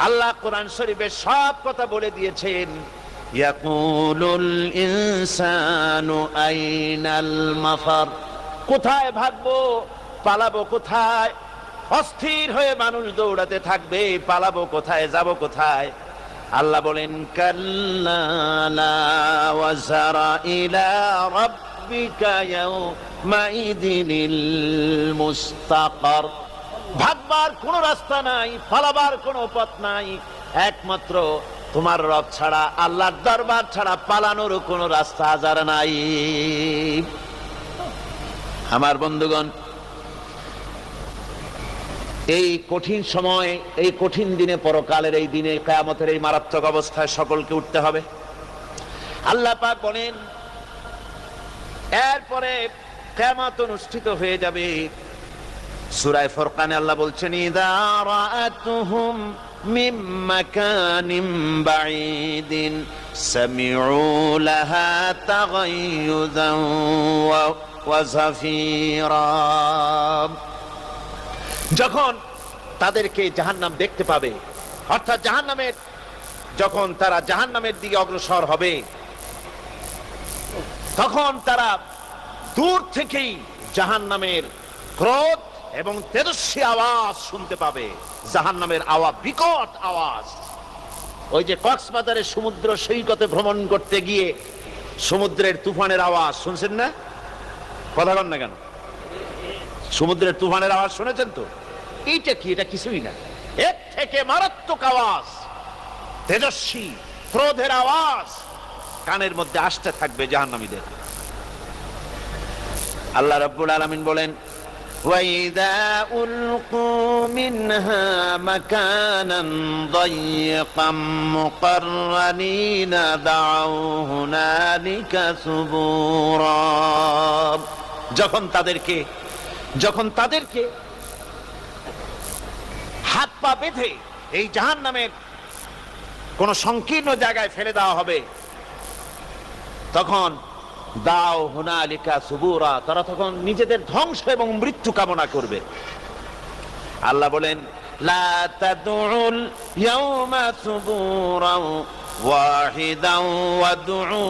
আল্লাহ কোরআন শরীফে সব কথা বলে দিয়েছেন। ইয়াকুলুল ইনসানু আইনাল মাফার, কোথায় ভাগবো, পালাবো কোথায়? অস্থির হয়ে মানুষ দৌড়াতে থাকবে, পালাবো কোথায়, যাব কোথায়? আল্লাহ বলেন কাল্লা লা ওয়াজারা ইলা রাব্বিকা ইয়াউমাইযিনিল মুস্তাকার। ভাগবার কোনো রাস্তা নাই, পালাবার কোনো পথ নাই, একমাত্র তোমার রব ছাড়া, আল্লাহর দরবার ছাড়া পালানোর কোনো রাস্তা আজার নাই। আমার বন্ধুগণ, এই কঠিন সময়, এই কঠিন দিনে, পরকালের এই দিনে, কিয়ামতের এই মারাত্মক অবস্থায় সকলকে উঠতে হবে। আল্লাহ পাক বলেন এরপরে কিয়ামত অনুষ্ঠিত হয়ে যাবে। সূরা ফুরকানে আল্লাহ বলছেন ইযা রাআতুহুম মিন মাকানিন বাঈদিন সামিউ লাহা তাগায়্যুযান ওয়া যাফীরা। যখন তাদেরকে জাহান্নাম দেখতে পাবে, অর্থাৎ জাহান্নামের, যখন তারা জাহান্নামের দিকে অগ্রসর হবে, তখন তারা দূর থেকেই জাহান্নামের ক্রোধ এবং তেজস্বী আওয়াজ শুনতে পাবে। জাহান্নামের আওয়াজ, বিকট আওয়াজ। ওই যে কক্সবাজারের সমুদ্র সৈকতে ভ্রমণ করতে গিয়ে সমুদ্রের তুফানের আওয়াজ শুনছেন না? কথা বলেন না কেন? সমুদ্রের তুফানের আওয়াজ শুনেছেন তো? এইটা কি? এটা কিছুই না, এর থেকে মারাত্মক আওয়াজ, তেজস্বী ক্রোধের আওয়াজ কানের মধ্যে আসতে থাকবে জাহান্নামীদের। আল্লাহ রাব্বুল আলামিন বলেন وَإِذَا أُلْقُوا مِنْهَا مَكَانًا ضَيِّقًا مُقَرَّنِينَ دَعَوْا هُنَالِكَ ثُبُورًا। যখন তাদেরকে হাত পা বেঁধে এই জাহান্নামের কোন সংকীর্ণ জায়গায় ফেলে দেওয়া হবে, তখন দাও হুনালিকা সুবুরা, তারা তখন নিজেদের ধ্বংস এবং মৃত্যু কামনা করবে। আল্লাহ বলেন লা তাদউল ইয়াউমা সুবুরান ওয়াহিদান ওয়াদউ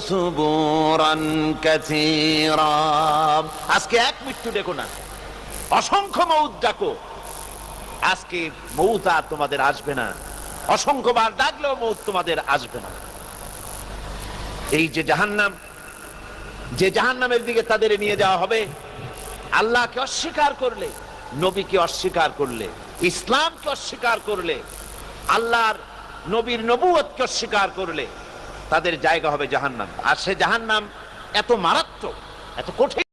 সুবুরান কাসীরা। আজকে এক মৃত্যু ডেকো না, অসংখ্য মউত ডাকো। আজকে মউত আর তোমাদের আসবে না, অসংখ্যবার ডাকলেও মউত তোমাদের আসবে না। এই যে জাহান্নাম, যে জাহান্নামের দিকে তাদের নিয়ে যাওয়া হবে, আল্লাহকে অস্বীকার করলে, নবীকে অস্বীকার করলে, ইসলামকে অস্বীকার করলে, আল্লাহর নবীর নবুয়তকে অস্বীকার করলে তাদের জায়গা হবে জাহান্নাম। আর সে জাহান্নাম এত মারাত্মক, এত কঠিন।